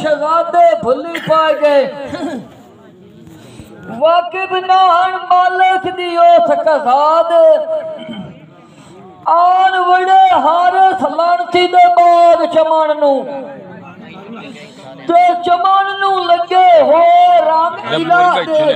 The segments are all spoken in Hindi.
शहजादे भुली पाए गए वाकिब नाहन मालिक दी उस कज़ाद आन वड़े हारिस लानती दे बाग चमन नू ते चमन नू लगे हो रंग इला दे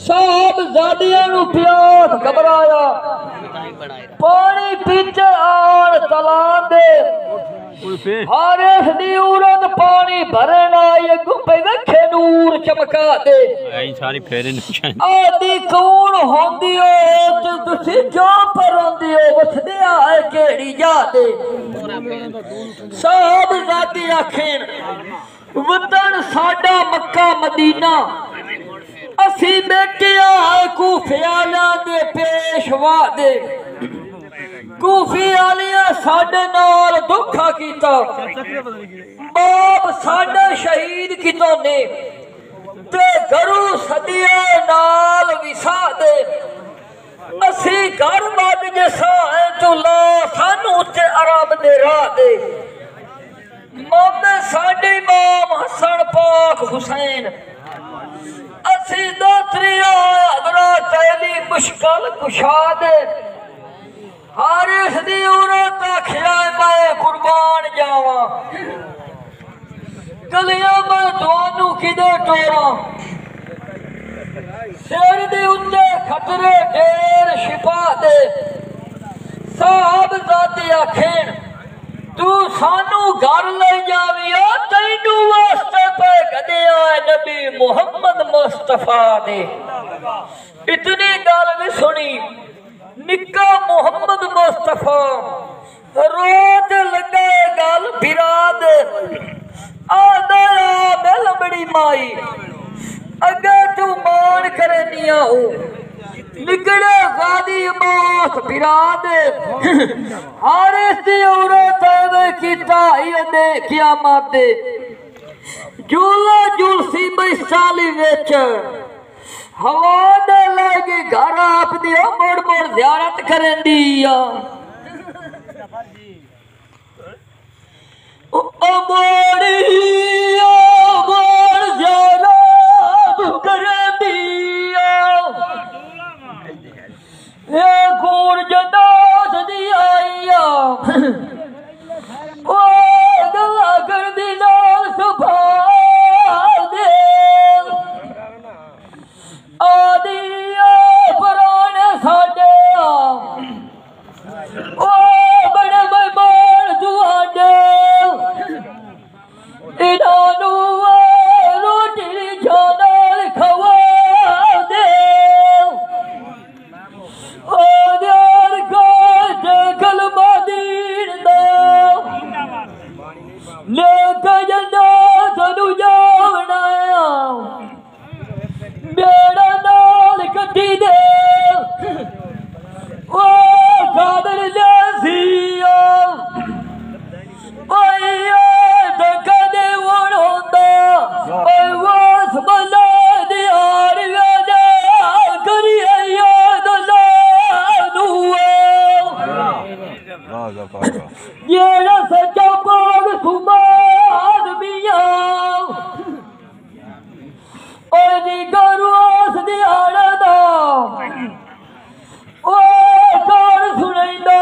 साहब ज़ादियां नू प्यास घबराया पानी पीछे आन तला दे हारिस दी उरत पानी भरन आई गुपे वेखे नूर चमका दे आई सारी फेरे निशान आदी कौन होंदी ओ तुसी जो पर होंदी ओ वसदे आए केड़ी जा दे साहब ज़ादी आखिन वतन साडा मक्का मदीना असी बेटे आए कूफे आला दे पेशवा दे कूफी आलिया साडे नाल धोखा कीता बाप साडा शहीद कितो ने ते गरू सदिया नाल विसा दे असी घर मद जैसा है चुला सानू ते अरब दे राह दे मोहम्मद साडे इमाम हसन पाक हुसैन असी दोतरिया हजरत अली मुश्किल कुशा दे हारिस दी उरत आखिया मैं कुर्बान जावा गलियां में तुहानू किदे टोरा सिर दे उत्ते खतरे ढेर शिपा दे साहब ज़ादी आखेन तू सानू घर ले जावी तैनू वास्ते पे गदिया नबी मुहम्मद मुस्तफा दे इतनी गल भी सुनी निक्का मोहम्मद मुस्तफा रोज लगे गल बिराद आदा बेल बड़ी माई अगे तू मान करे निया हो निकले गादी मास बिराद हारिस दी औरत कीता दे कियामत दे झूला झूलसी बैसाली विच हवा दे लगे घर आप दियो मोड़ मोड़ ज़ियारत करन दिया ओ मोड़ी ज़ियारत करन दिया ये खून जदास दी आईया ओ गला कर दी नाल सुभा आदिया पुराने साडे ओ बड़े मेहमान दुआडे इनानू रोटी जानाल खवा दे ओ यार को कलमा दीन दा लेके जंदा तनु जावना मेरा नाल कटी दे ओ कादर जैसिया ओए धक्का दे वण होंदा ओए वास बला दी हार वेदा करी याद लानू जेड़ा सच्चा पाग सुमान मियां और दी गरुआस दिहाड़ा दा ओ कौन सुनैंदा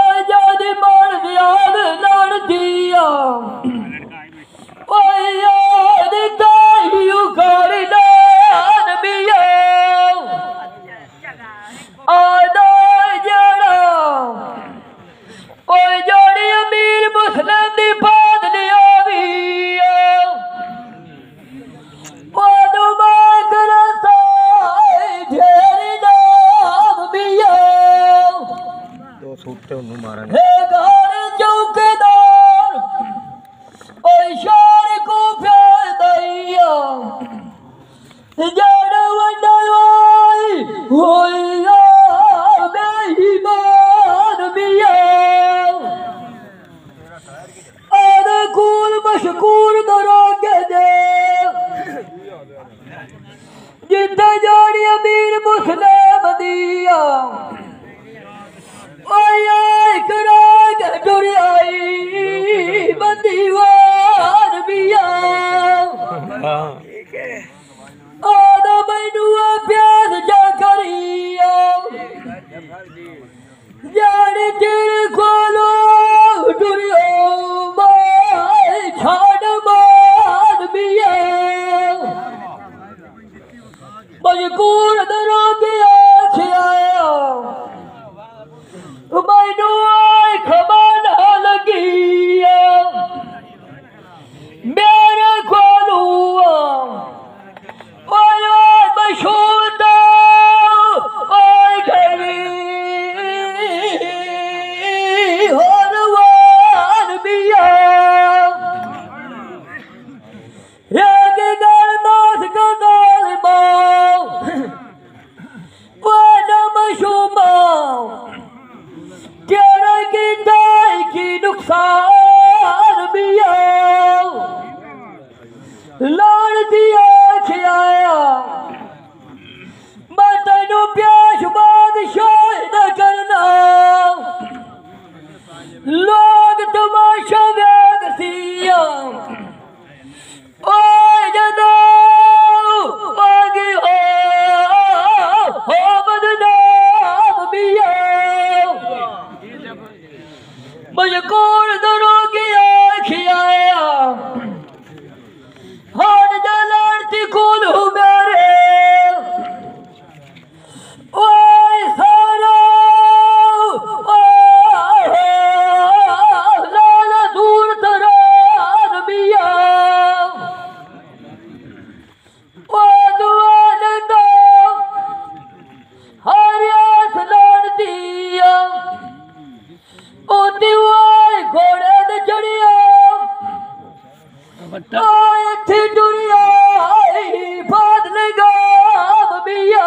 ओ जादी मान याद लड़ दिया ओ याद ताहियो कर दान मिया आदा जड़ा ओ जोड़ी अमीर मुस्लिम दी बात नहीं आवी चौकीदार इशारे को फेर दैया जड़ वंडवाई होया मेहमान मिया अरे कूल मशकूर दरोगे दे जिथे जोड़ी अमीर मुस्लिम दिया बंदी थी दुनिया बात लगा मिया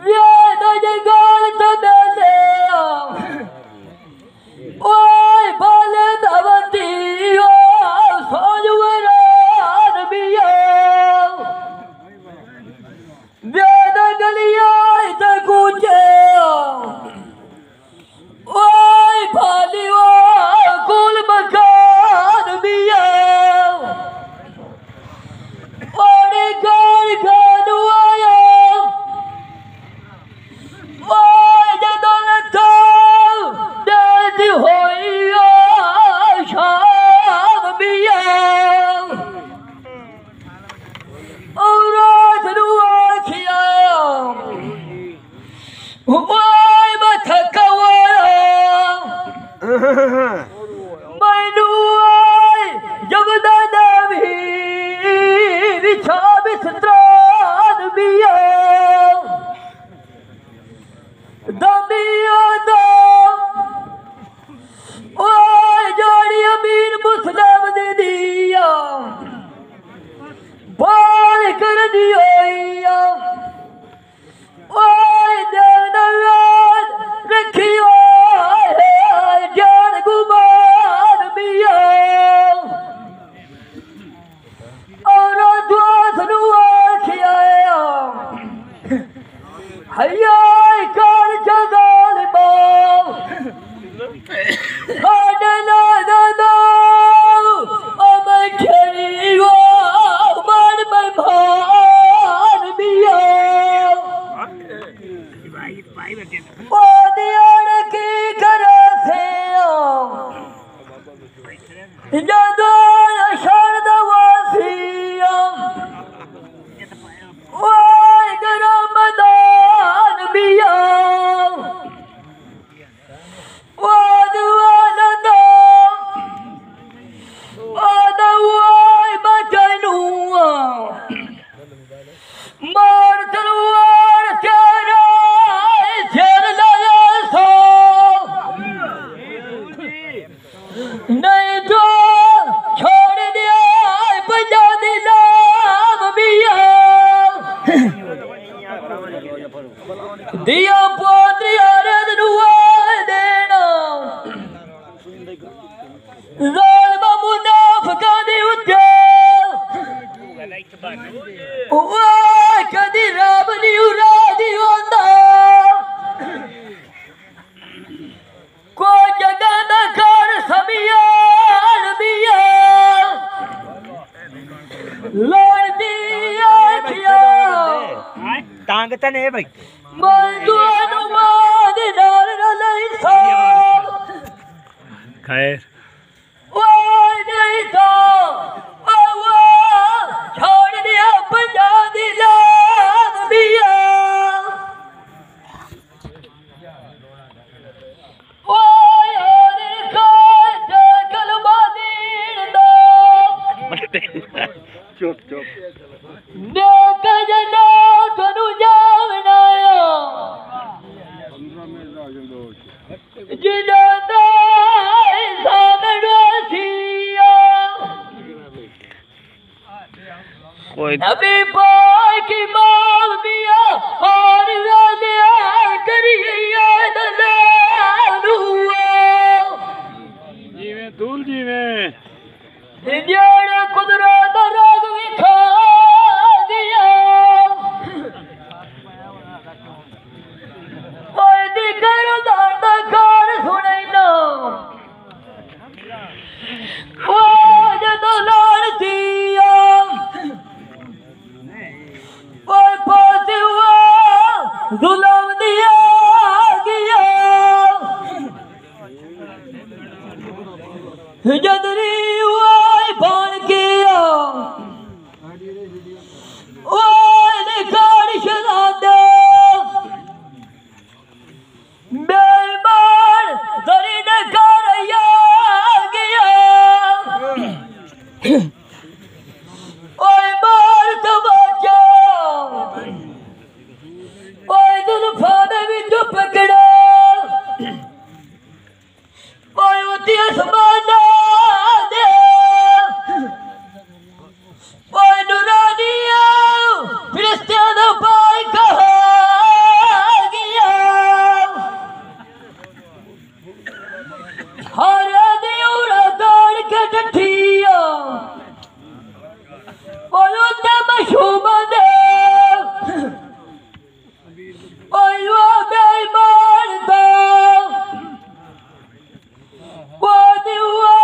वेद जगाल तदले ओए बाले दवती ओ सोजवरान मिया वेद गलिया तकुचे ओए भाली ओ कुल मकान मिया ओरे गाल गानु आया ओए जदौलत देती होई शाम मिया और रात आखिया ओए बथकवाया मैनू जब दादा भी बिछा बिस्तरान मिया दमिया दा ओए जाड़ी अमीर मुस्लिम दे दिया बाल कर दिया ओए देवनाथ रखियो जान गुमान मिया और दोस्त नु आखिया हैया कर जगाल बाव खाने ना दादा ओ मैं खेली वो मन में भान मिया ओ दियार की करे से जदो शरद वासिया ओए गरम दान मिया ओ दुआला दा ओ दवाई बचनू मार तलवार तेरा शेर लगा सो नहीं तो छोड़ दिया बजा दिला मिया दिया पोत्रिया रद देना ज़ालिम मुनाफ़िक़ां दे उत्ते ओए कदी रब दी उरादी होंदा कोई जगह दा कर समियान मिया लड़दी आखिया टांग तो नहीं भाई मजदूर माद नाल नहीं सा खैर ओए नहीं सा ओ छोड़ दिया पंजा दिला मिया ओए और का कलमा दीन दो चुप चुप नेक जना तनु जावनाया जिना दा कोई नबी पाक की माल मिया और लिया करिए दलालू जीवे दूल जीवे इंडियन कुदरत राग विखा दिया ओए दिकर दर्द कार सुने ना ओ जदों लड़ती ओए पासे हुआ जुल्म दिया गया जदरी हुआ बाण किया ओए निकाल शरादे बेईमान दरी नकार या गया ओए मार तमाचा ओए जुल्फा दे विच पकड़ा ओए उती आसमाना दे हारे दी उड़ा दौड़ के डठिया ओयो ते मशूम दे ओयो बेईमान दा वो दिवा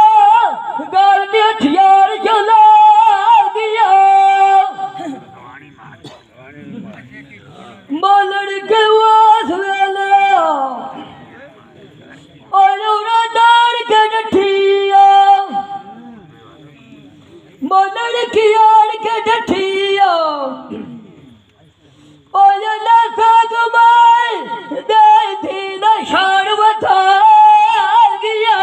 गाल दे हथियार चला गया मोलड़ के वास वेला ओयो उड़ा दौड़ के डठिया मोलड़ की आड़ के डठिया ओयो लसा गुमाई दे थी नशान बता गया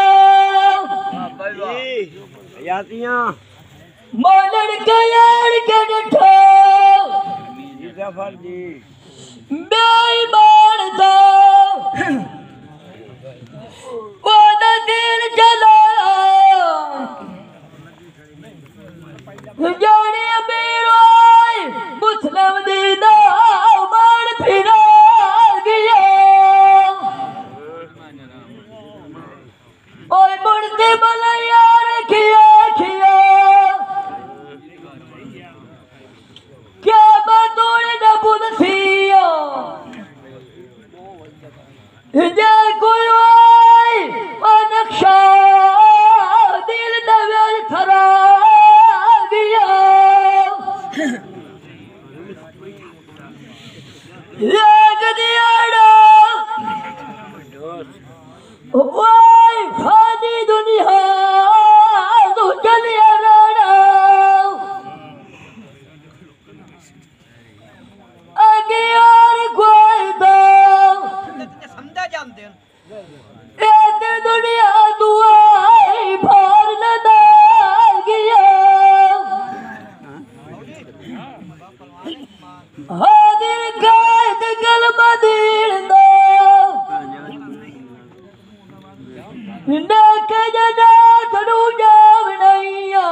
यातियां मोलड़ के आड़ के डठो जफर जी बेईमान दा वो नदीर चला जाने अमीर होए मुस्लिम दीना मान फिरा गया ओए मुड़ते बला यार किया क्या बतौड़ न बुनसिया जे कोई होए नक्शा दिल नवेल थरा गया एक दियाड़ा ओए फानी दुनिया तू चलिया राणा आगे यार कोई तो समझा जानते हैं एक दुनिया दुआई भार लदा गया हादिर कायद कलमा दीन दो नक जना करू जावणैया